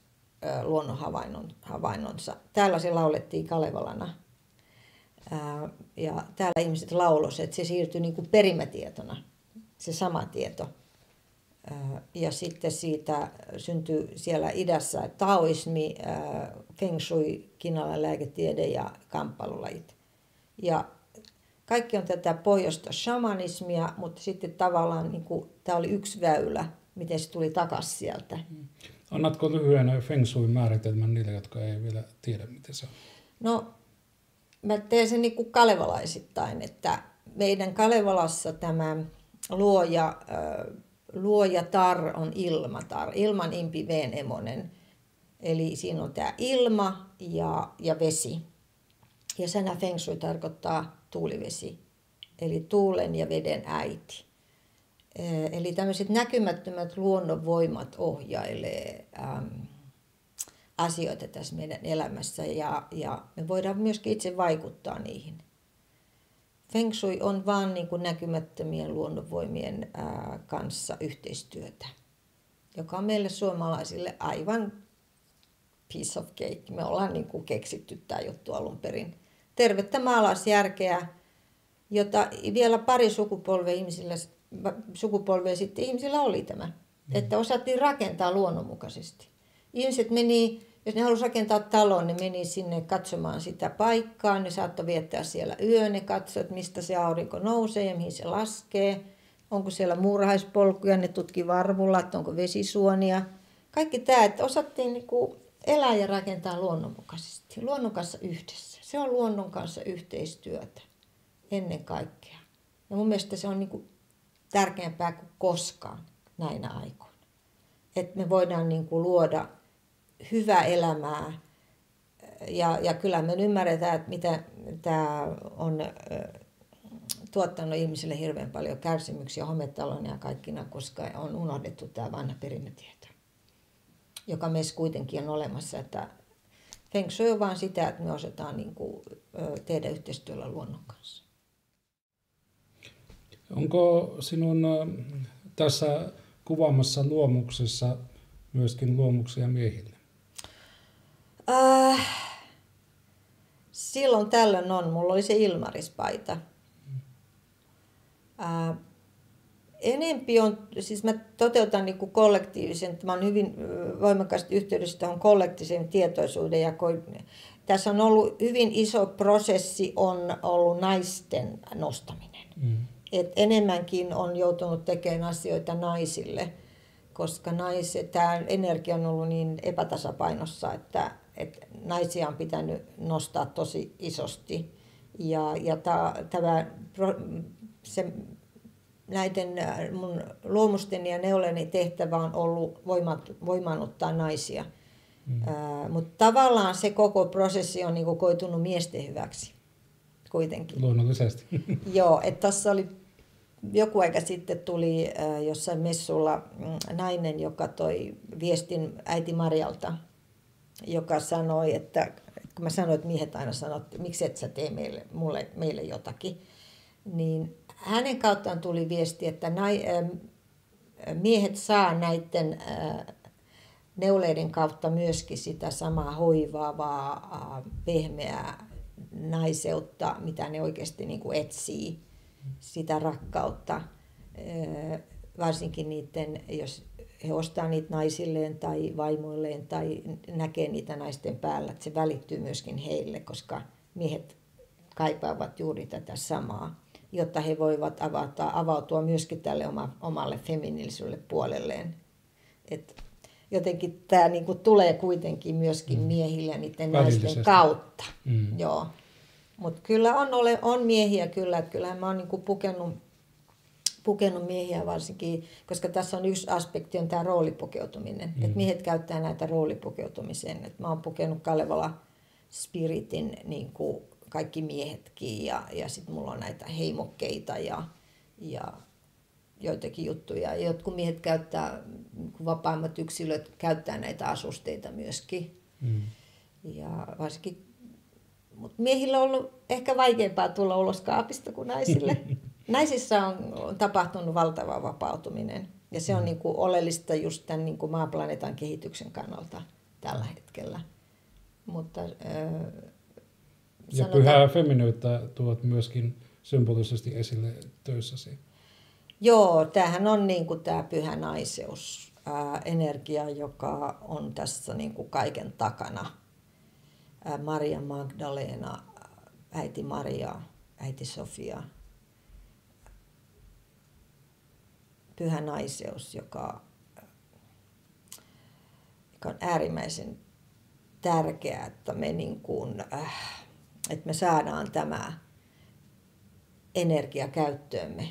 luonnonhavainnonsa. Täällä se laulettiin Kalevalana. Ja täällä ihmiset lauloivat, että se siirtyi niin kuin perimätietona, se sama tieto. Ja sitten siitä syntyi siellä idässä taoismi, feng shui, kiinalainen lääketiede ja kamppailulajit. Ja kaikki on tätä pohjoista shamanismia, mutta sitten tavallaan niin kuin, tämä oli yksi väylä, miten se tuli takaisin sieltä. Annatko lyhyen feng shuin määritelmän niille, jotka ei vielä tiedä, miten se on? No, mä teen sen niin kuin kalevalaisittain, että meidän Kalevalassa tämä luojatar on ilmatar, ilman impi veen emonen. Eli siinä on tämä ilma ja vesi. Ja sana feng shui tarkoittaa tuulivesi, eli tuulen ja veden äiti. Eli tämmöiset näkymättömät luonnonvoimat ohjailee asioita tässä meidän elämässä ja me voidaan myöskin itse vaikuttaa niihin. Feng shui on vaan niin kuin näkymättömien luonnonvoimien kanssa yhteistyötä, joka on meille suomalaisille aivan piece of cake. Me ollaan niin kuin keksitty tämä juttu alun perin. Tervettä maalaisjärkeä, jota vielä pari sukupolvea sitten ihmisillä oli tämä. Että osattiin rakentaa luonnonmukaisesti. Ihmiset meni Jos ne halusi rakentaa talon, ne meni sinne katsomaan sitä paikkaa, ne saattoi viettää siellä yön, ne katsoivat, mistä se aurinko nousee ja mihin se laskee. Onko siellä muurahaispolkuja, ne tutki varvulla, että onko vesisuonia. Kaikki tämä, että osattiin niinku elää ja rakentaa luonnonmukaisesti, luonnon kanssa yhdessä. Se on luonnon kanssa yhteistyötä ennen kaikkea. Ja mun mielestä se on niinku tärkeämpää kuin koskaan näinä aikoina. Että me voidaan niinku luoda hyvää elämää. Ja kyllä me ymmärretään, että mitä tämä on tuottanut ihmisille hirveän paljon kärsimyksiä hometalona ja kaikkina, koska on unohdettu tämä vanha perimätieto, joka meissä kuitenkin on olemassa. Että Feng Shui on vaan sitä, että me osataan niinku tehdä yhteistyöllä luonnon kanssa. Onko sinun tässä kuvaamassa luomuksessa myöskin luomuksia miehille? Silloin tällöin on. Mulla oli se Ilmarispaita. Enempi on, siis mä toteutan niinku kollektiivisen, mä oon hyvin voimakkaasti yhteydessä tuohon kollektiivisen tietoisuuden jakoon. Tässä on ollut hyvin iso prosessi, on ollut naisten nostaminen. Et enemmänkin on joutunut tekemään asioita naisille, koska tämä energia on ollut niin epätasapainossa, että naisia on pitänyt nostaa tosi isosti. Näiden mun luomusteni ja neuleni tehtävä on ollut voimaannuttaa naisia. Mutta tavallaan se koko prosessi on niinku koitunut miesten hyväksi kuitenkin. Luonnollisesti. Joo, että tässä oli joku aika sitten tuli jossain messulla nainen, joka toi viestin äiti Marjalta, joka sanoi, että kun mä sanoin, että miehet aina sanoo, että miksi et sä tee meille jotakin, niin hänen kauttaan tuli viesti, että miehet saa näiden neuleiden kautta myöskin sitä samaa hoivaavaa, pehmeää naiseutta, mitä ne oikeasti niin kuin etsii, sitä rakkautta, varsinkin niiden, jos he ostaa niitä naisilleen tai vaimoilleen tai näkee niitä naisten päällä, että se välittyy myöskin heille, koska miehet kaipaavat juuri tätä samaa, jotta he voivat avautua myöskin tälle omalle feminiiliselle puolelleen. Et jotenkin tämä niinku tulee kuitenkin myöskin miehille niiden naisten kautta. Joo. Mutta kyllä on miehiä kyllä, että kyllähän mä oon niinku pukenut miehiä varsinkin, koska tässä on yksi aspekti, on tämä roolipukeutuminen. Että miehet käyttää näitä roolipukeutumiseen. Et mä oon pukenut Kalevala Spiritin niin kuin kaikki miehetkin ja sitten mulla on näitä heimokkeita ja joitakin juttuja. Jotkut miehet käyttää, vapaimmat yksilöt käyttää näitä asusteita myöskin. Ja varsinkin, mutta miehillä on ollut ehkä vaikeampaa tulla ulos kaapista kuin naisille. Naisissa on tapahtunut valtava vapautuminen ja se on niin kuin oleellista just tämän niin kuin maaplaneetan kehityksen kannalta tällä hetkellä. Mutta, ja pyhää feminiyttä tuot myöskin symbolisesti esille töissäsi. Joo, tämähän on niin kuin tämä pyhä naiseus, energia, joka on tässä niin kuin kaiken takana. Maria Magdalena, äiti Maria, äiti Sofia. Pyhä naiseus, joka on äärimmäisen tärkeää, että me, niin kuin, että me saadaan tämä energia käyttöömme.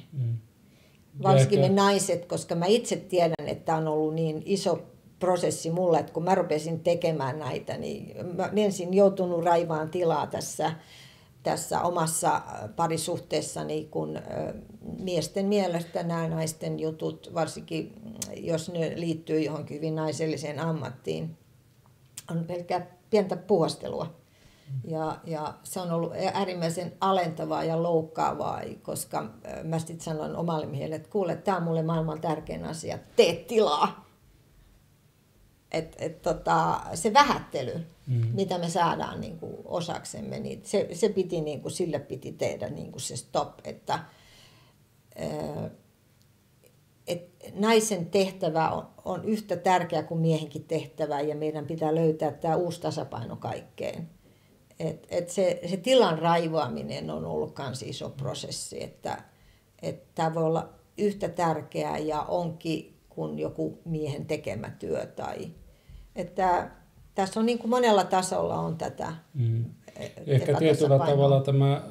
Varsinkin me naiset, koska mä itse tiedän, että on ollut niin iso prosessi mulle, että kun mä rupesin tekemään näitä, niin mä ensin joutunut raivaan tilaa tässä omassa parisuhteessani, kun miesten mielestä nämä naisten jutut, varsinkin jos ne liittyy johonkin hyvin naiselliseen ammattiin, on pelkkää pientä puhastelua. Ja se on ollut äärimmäisen alentavaa ja loukkaavaa, koska mä sitten sanon omalle miehelle, että kuule, tämä on mulle maailman tärkein asia, tee tilaa. Se vähättely, mitä me saadaan niin kuin osaksemme, niin se piti, niin kuin, sille piti tehdä niin kuin se stop, että naisen tehtävä on yhtä tärkeä kuin miehenkin tehtävä ja meidän pitää löytää tämä uusi tasapaino kaikkeen. Se tilan raivaaminen on ollut myös iso prosessi, että tämä voi olla yhtä tärkeää ja onkin kuin joku miehen tekemä työ. Että tässä on niin kuin monella tasolla on tätä Ehkä tietyllä tavalla tämä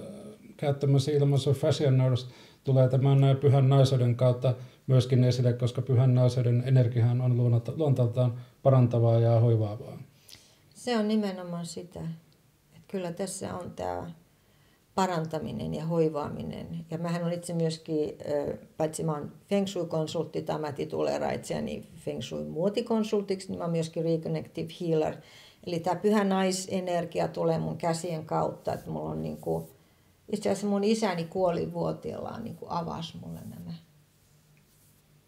käyttämässä ilmaisu fashion nurse tulee tämän pyhän naiseuden kautta myöskin esille, koska pyhän naiseuden energiahan on luonteeltaan parantavaa ja hoivaavaa. Se on nimenomaan sitä. Että kyllä tässä on tämä parantaminen ja hoivaaminen. Ja mähän olen itse myöskin, paitsi mä olen Feng Shui-konsultti, tai mä tituleeraan itseäni Feng Shui-muotikonsultiksi, niin mä olen myöskin Reconnective Healer. Eli tämä pyhä naisenergia tulee mun käsien kautta, että mulla on niinku, itse asiassa mun isäni kuoli vuotiaallaan niinku avasi mulle nämä.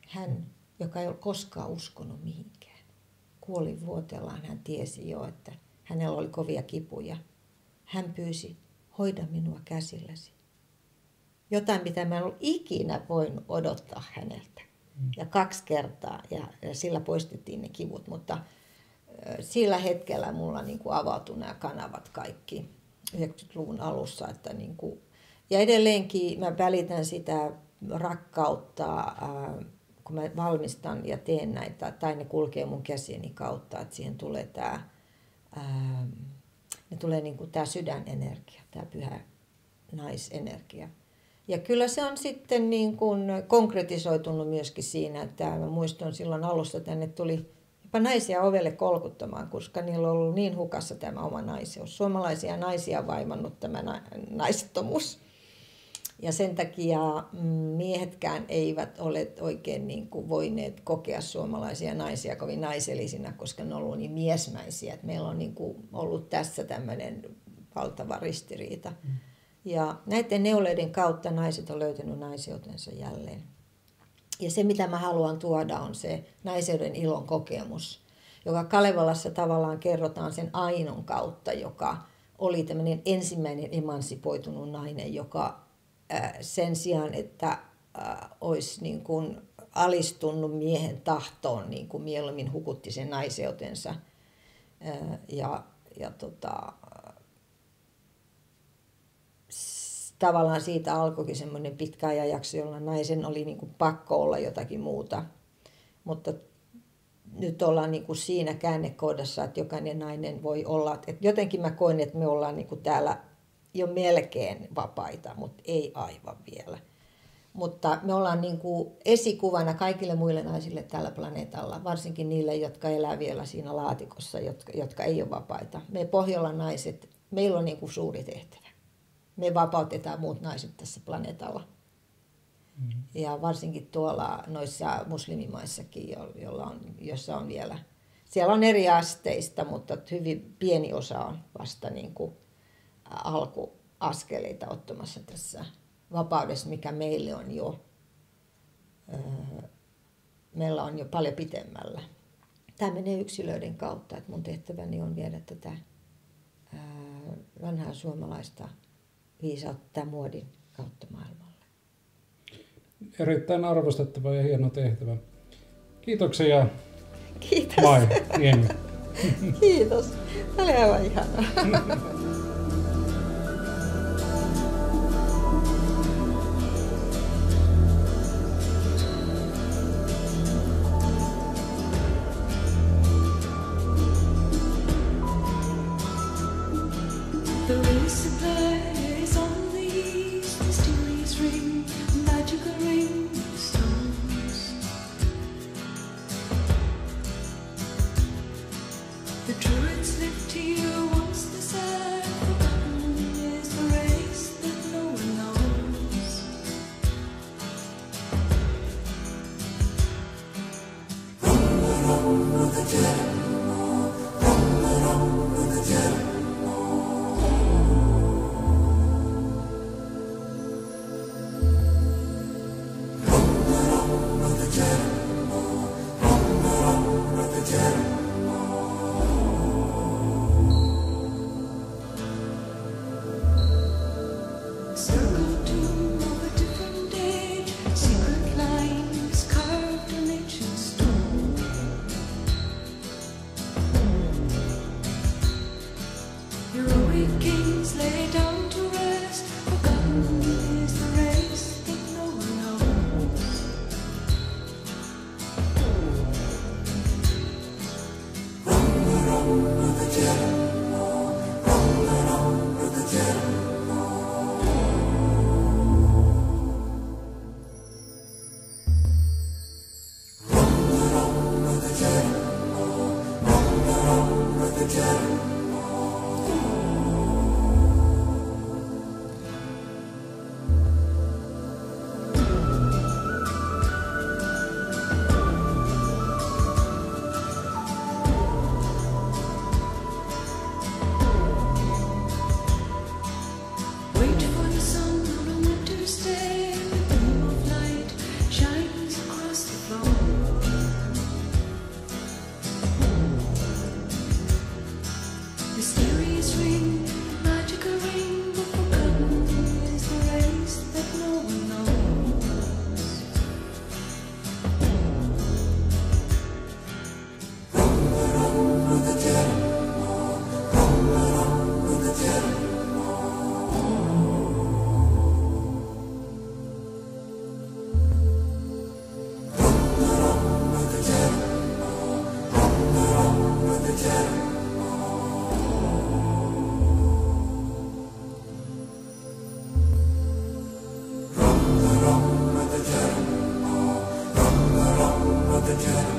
Hän, joka ei ole koskaan uskonut mihinkään, kuoli vuotiaallaan, hän tiesi jo, että hänellä oli kovia kipuja. Hän pyysi, hoida minua käsilläsi. Jotain, mitä mä en ollut ikinä voinut odottaa häneltä. Ja 2 kertaa, ja sillä poistettiin ne kivut, mutta sillä hetkellä mulla niin kuin avautui nämä kanavat kaikki 90-luvun alussa. Että niin kuin, ja edelleenkin mä välitän sitä rakkautta, kun mä valmistan ja teen näitä, tai ne kulkee mun käsieni kautta, että siihen tulee tämä, tulee niin kuin tämä sydänenergia, tämä pyhä naisenergia. Ja kyllä se on sitten niin kuin konkretisoitunut myöskin siinä, että mä muistan silloin alusta tänne tuli jopa naisia ovelle kolkuttamaan, koska niillä on ollut niin hukassa tämä oma naiseus. Suomalaisia naisia vaimannut tämä naisettomuus. Ja sen takia miehetkään eivät ole oikein niin kuin voineet kokea suomalaisia naisia kovin naisellisina, koska ne on ollut niin miesmäisiä. Että meillä on niin kuin ollut tässä tämmöinen valtava ristiriita. Ja näiden neuleiden kautta naiset on löytänyt naiseutensa jälleen. Ja se, mitä mä haluan tuoda, on se naiseuden ilon kokemus, joka Kalevalassa tavallaan kerrotaan sen Ainon kautta, joka oli tämmöinen ensimmäinen emansipoitunut nainen, joka sen sijaan, että olisi niin kuin alistunut miehen tahtoon, niin kuin mieluummin hukutti sen naiseutensa. Tavallaan siitä alkoikin semmoinen pitkä ajanjakso, jolloin naisen oli niin kuin pakko olla jotakin muuta. Mutta nyt ollaan niin kuin siinä käännekohdassa, että jokainen nainen voi olla. Että jotenkin mä koen, että me ollaan niin kuin täällä jo melkein vapaita, mutta ei aivan vielä. Mutta me ollaan niin kuin esikuvana kaikille muille naisille tällä planeetalla, varsinkin niille, jotka elää vielä siinä laatikossa, jotka ei ole vapaita. Me Pohjolan naiset, meillä on niin kuin suuri tehtävä. Me vapautetaan muut naiset tässä planeetalla. Ja varsinkin tuolla noissa muslimimaissakin, jossa on vielä, siellä on eri asteista, mutta hyvin pieni osa on vasta niin kuin alkuaskeleita ottamassa tässä vapaudessa, mikä meille on jo, meillä on jo paljon pitemmällä. Tämä menee yksilöiden kautta, että mun tehtäväni on viedä tätä vanhaa suomalaista viisautta muodin kautta maailmalle. Erittäin arvostettava ja hieno tehtävä. Kiitoksia. Kiitos. Mai Niemi. Kiitos. Tämä oli aivan ihanaa. Circle to a different age, secret lines carved the job.